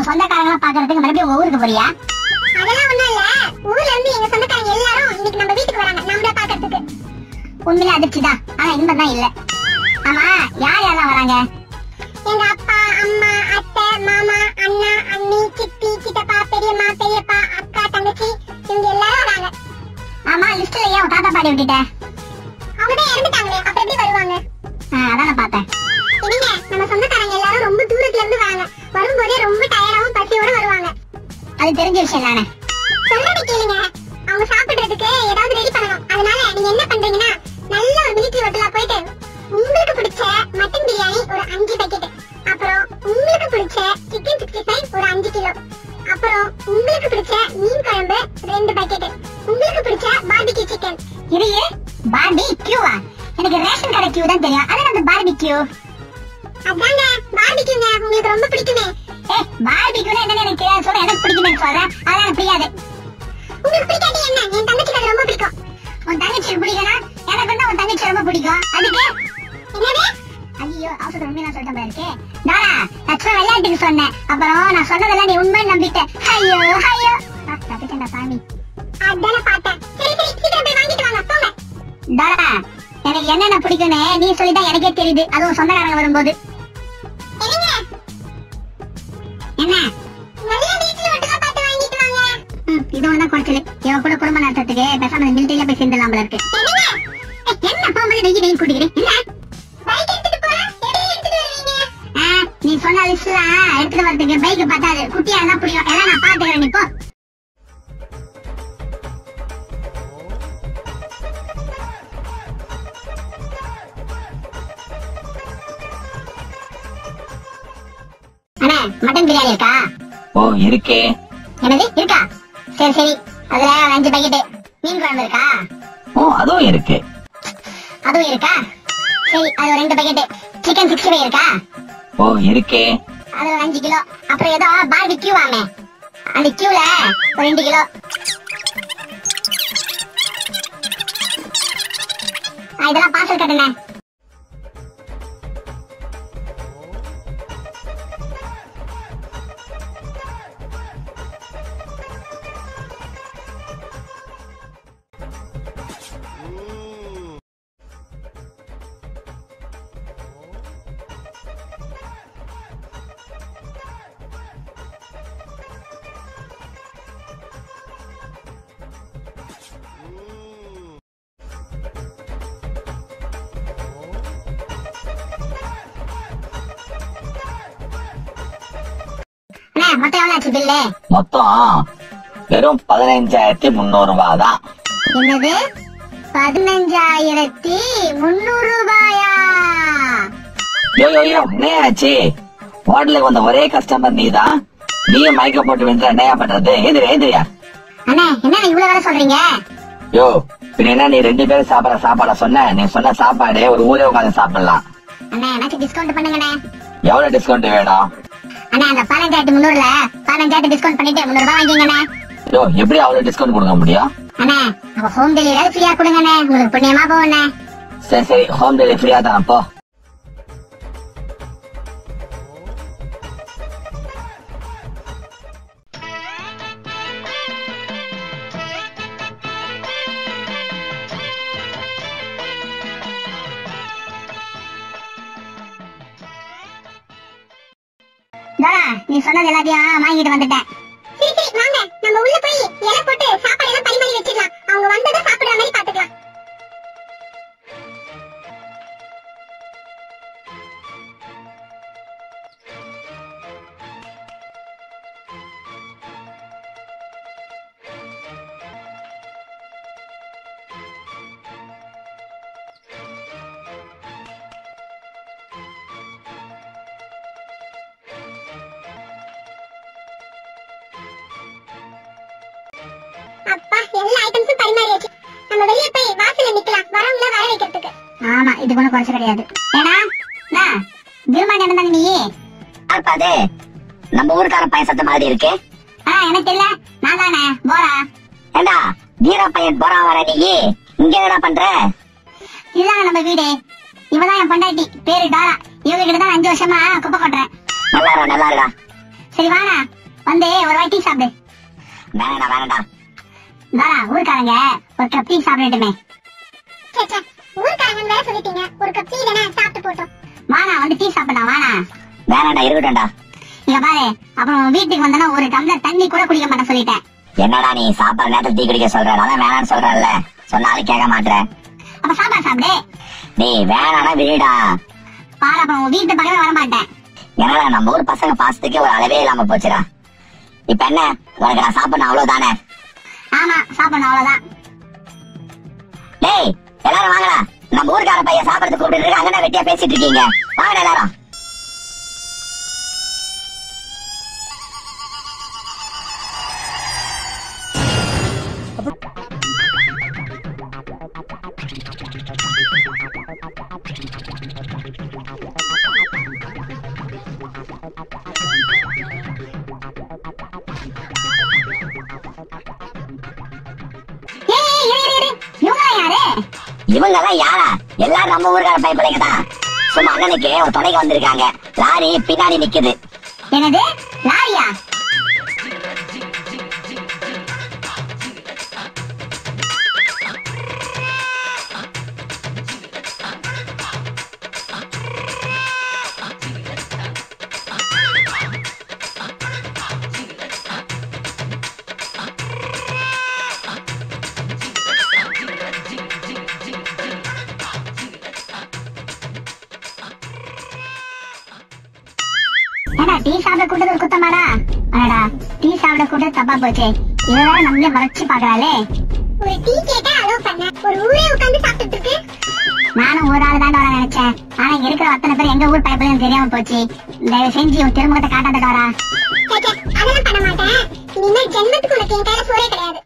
சொந்தக்காரங்க பாக்குறதுக்கு மறுபடியும் ஊருக்கு போறியா? அதெல்லாம் ஒண்ணும் இல்ல. ஊர்ல இருந்து எங்க சொந்தக்காரங்க எல்லாரும் இன்னைக்கு நம்ம வீட்டுக்கு வராங்க நம்மள பாக்கிறதுக்கு. உண்மையிலே அதிர்ச்சிதான், ஆனா இன்பம்தான் இல்ல. ஆமா, யார் யாரெல்லாம் வராங்க? எங்க அப்பா, அம்மா, அத்தை, மாமா, அண்ணா, அண்ணி, சித்தி, சித்தப்பா, பெரியம்மா, பெரியப்பா, அக்கா, தங்கச்சி, இவங்க எல்லாரும் வராங்க. ஆமா, லிஸ்ட்ல ஏன் தாத்தா பாடி விட்டுட்ட? அவங்கதான் இறந்துட்டாங்களே, அப்புறம் எப்படி வருவாங்க? அதான் நான் பார்த்தேன். இல்லைங்க, நம்ம சொந்தக்காரங்க எல்லாரும் ரொம்ப தூரத்துல இருந்து வராங்க. வரும்போதே ரொம்ப டயர்டாவும் பசியோட வருவாங்க. அது தெரிஞ்ச விஷயம் தானே. சொல்றதை கேளுங்க. அவங்க சாப்பிடுறதுக்கு ஏதாவது ரெடி பண்ணணும். அதனால நீங்க என்ன பண்றீங்கன்னா, நல்ல ஒரு மிலிட்டரி ஹோட்டலா போயிட்டு உங்களுக்கு பிடிச்ச மட்டன் பிரியாணி ஒரு 5 பாக்கெட், அப்புறம் உங்களுக்கு பிடிச்ச சிக்கன் 65 ஒரு 5 கிலோ, அப்புறம் உங்களுக்கு பிடிச்ச மீன் குழம்பு 2 பாக்கெட், உங்களுக்கு பிடிச்ச பார்பிக்யூ சிக்கன். இது பார்பிக்யூவா? எனக்கு ரேஷன் கடை கியூ தான் தெரியும். அதான் அந்த பார்பிக்யூ. அதாங்க பார்பிக்யூங்க, உங்களுக்கு ரொம்ப பிடிக்குமே. பார்பிக்யூனா என்னன்னு எனக்கு தெரியாது. சொல்ற எனக்கு பிடிக்கும்னு சொல்றேன். அதான் எனக்கு பிடிக்காது. உங்களுக்கு பிடிக்காது என்ன? என் தங்கச்சிக்கு அது ரொம்ப பிடிக்கும். உன் தங்கச்சிக்கு பிடிக்கனா? எனக்கு வந்து உன் தங்கச்சி ரொம்ப பிடிக்கும். அதுக்கு என்னது? ஐயோ, அவசர உண்மையா சொல்லிட்டேன் பாருக்கே. டாடா, நான் சும்மா விளையாட்டுக்கு சொன்னேன். அப்புறம் நான் சொன்னதெல்லாம் நீ உண்மை நம்பிட்ட. ஐயோ ஐயோ, தப்பிச்சேன்டா சாமி. அதானே பார்த்தேன். சரி சரி, சீக்கிரம் போய் வாங்கிட்டு வாங்க, போங்க. டாடா, எனக்கு என்னென்ன பிடிக்கும்னு நீ சொல்லிதான் எனக்கே தெரியுது. அதுவும் சொந்தக்காரங்க வரும்போது. என்ன நல்ல வீட்டுல ஒட்டுக்கா பார்த்து வாங்கிட்டு வாங்க. இது ஒண்ணா குறைச்சல. இவன் கூட குடும்ப நடத்துறதுக்கு பேசாம மிலிட்டரியில போய் சேர்ந்துடலாம் போல இருக்கு. என்ன போகும்போது நெய் குடிக்கிறேன். பைக் எடுத்துட்டு போறேன். எப்படி எடுத்துட்டு வருவீங்க? நீ சொன்ன லிஸ்ட்லாம் எடுத்துட்டு வரதுக்கு பைக் பத்தாது. குட்டியா தான் புரியும். எல்லாம் நான் பாத்துக்கிறேன். நீ போ. மட்டன் பிரியாணி இருக்கா? ஓ, இருக்கே. என்னது இருக்கா? சரி சரி, அதுல 5 பாக்கெட். மீன் குழம்பு இருக்கா? ஓ, அதுவும் இருக்கு. அதுவும் இருக்கா? சரி, அது 2 பாக்கெட். சிக்கன் 65 இருக்கா? ஓ, இருக்கே. அது 5 கிலோ. அப்புறம் ஏதோ பார்பிக்யூ வாமே, அந்த கியூல ஒரு 2 கிலோ. இதெல்லாம் பார்சல் கட்டுனே. மொத்தம் எவ்வளவு ஆச்சு பில்லு? மொத்தம் வெறும் 15,300 ரூபாய் தான். என்னது 15,300 ரூபாயா? யோ யோ யோ, என்ன ஆச்சு? ஹோட்டலுக்கு வந்த ஒரே கஸ்டமர் நீதான். நீயும் மயக்க போட்டு வந்து என்னையா பண்றது? ஏந்திரியா? அண்ணா, என்ன இவ்வளவு வேலை சொல்றீங்க? யோ, பின்ன என்ன நீ 2 பேரும் சாப்பிட சாப்பாட சொன்ன? நீ சொன்ன சாப்பாடு ஒரு ஊரே உட்காந்து சாப்பிடலாம். அண்ணா, எனக்கு டிஸ்கவுண்ட் பண்ணுங்கண்ணே. எவ்வளவு டிஸ்கவுண்ட் வேணும்? அண்ணா, அந்த 15,300ல 15,000 டிஸ்கவுண்ட் பண்ணிட்டு 300 ரூபாய் வாங்கிங்கண்ணே. யோ, எப்படி அவ்வளவு டிஸ்கவுண்ட் கொடுக்க முடியும்? அண்ணா, அப்ப ஹோம் டெலிவரி ஃப்ரீயா கொடுங்கண்ணே. உங்களுக்கு புண்ணியமா போவண்ணே. சரி சரி, ஹோம் டெலிவரி ஃப்ரீயா தான். போ. தோரா, நீ சொன்னது எல்லாத்தையும் வாங்கிட்டு வந்துட்டேன். சரி சரி, வாங்க நம்ம உள்ள போய் இலை போட்டு சாப்பாடு எல்லாம் பரிமாறி வச்சிடலாம். அவங்க வந்ததை சாப்பிடுற மாதிரி பாத்துக்கலாம். அப்பா, எல்லா ஐட்டம்ஸும் பரிமாறியாச்சு. நம்ம வெளிய போய் வாசல்ல நிக்கலாம், வரவங்கள வர வைக்கிறதுக்கு. ஆமா, இது கூட குறைச்ச கிடையாது. ஏனா நான் திருமணம் நடந்தாங்க. நீ யார்பாது? நம்ம ஊர்க்கார பையன் சத்த மாதிரி இருக்கே. எனக்கு தெரியல. நான் தானே போரா. ஏண்டா வீரா பையன் போரா வர? நீ இங்க என்னடா பண்ற? இதுதான் நம்ம வீடு. இவதான் என் பொண்டாட்டி, பேரு டாரா. இவங்க கிட்ட தான் 5 வருஷமா குப்பை கொட்டுறேன். நல்லா இருடா. சரி வாடா, வந்து ஒரு வாய் டீ சாப்பிடு. வேணாடா வேணாடா. தாரா ஊருக்காரங்க ஒரு கப் டீ சாப்பிடட்டுமே. ஊருக்காரங்க வேற சொல்லிட்டீங்க, ஒரு கப் டீ தானே சாப்பிட்டு போட்டோம். வாணா வந்து டீ சாப்பிடலாம் வாணா. வேணாடா இருக்கட்டும்டா. இங்க பாரு, அப்புறம் வீட்டுக்கு வந்தனா ஒரு டம்ளர் தண்ணி கூட குடிக்க மாட்டேன் சொல்லிட்டேன். என்னடா நீ சாப்பாடு நேரத்துல டீ குடிக்க சொல்ற? அதான் வேணான்னு சொல்றல, சொன்னாலும் கேட்க மாட்டேன். அப்ப சாப்பாடு சாப்பிடு. டேய் வேணாடா விடுடா. பாரு அப்புறம் உன் வீட்டு பக்கமே வர மாட்டேன். என்னடா நம்ம ஊர் பசங்க பாசத்துக்கே ஒரு அளவே இல்லாம போச்சுடா. இப்ப என்ன உனக்கு நான் சாப்பிடணும் அவ்வளவுதானே? ஆமா சாப்பிடணும் அவ்வளவுதான். டேய் எல்லாரும் வாங்கடா, நம்ம ஊருக்கார பையன் சாப்பிடறதுக்கு கூப்பிட்டு இருக்கு. அங்கே வெட்டியா பேசிட்டு இருக்கீங்க, வாங்கடா எல்லாரும். இவங்க எல்லாம் யாரா? எல்லாரும் நம்ம ஊருக்கார பையன் பிள்ளைங்க தான். சும்மா அண்ணனுக்கு ஒரு துணைக்கு வந்திருக்காங்க. லாரி பின்னாடி நிக்குது. என்னது லாரியா? டீ சாப்பிட கூட்டது ஒரு குத்தமாடா? அடடா டீ சாப்பிட கூட்டது தப்பா போச்சு. இதெல்லாம் நம்மளே மறைச்சு பாக்குறாளே. ஒரு டீ கேட்டா அலோவ் பண்ண, ஒரு ஊரே உட்கார்ந்து சாப்பிட்டுட்டு இருக்கு. நானும் ஒரு ஆள் தான் வர நினைச்சேன். ஆனா இங்க இருக்கிற அத்தனை பேர் எங்க ஊர் பையன் தெரியாம போச்சு. தயவு செஞ்சு உன் திருமுகத்தை காட்டாத வரா. அதெல்லாம் பண்ண மாட்டேன். இனிமே ஜென்மத்துக்கு உனக்கு என் கையில சோறே கிடையாது.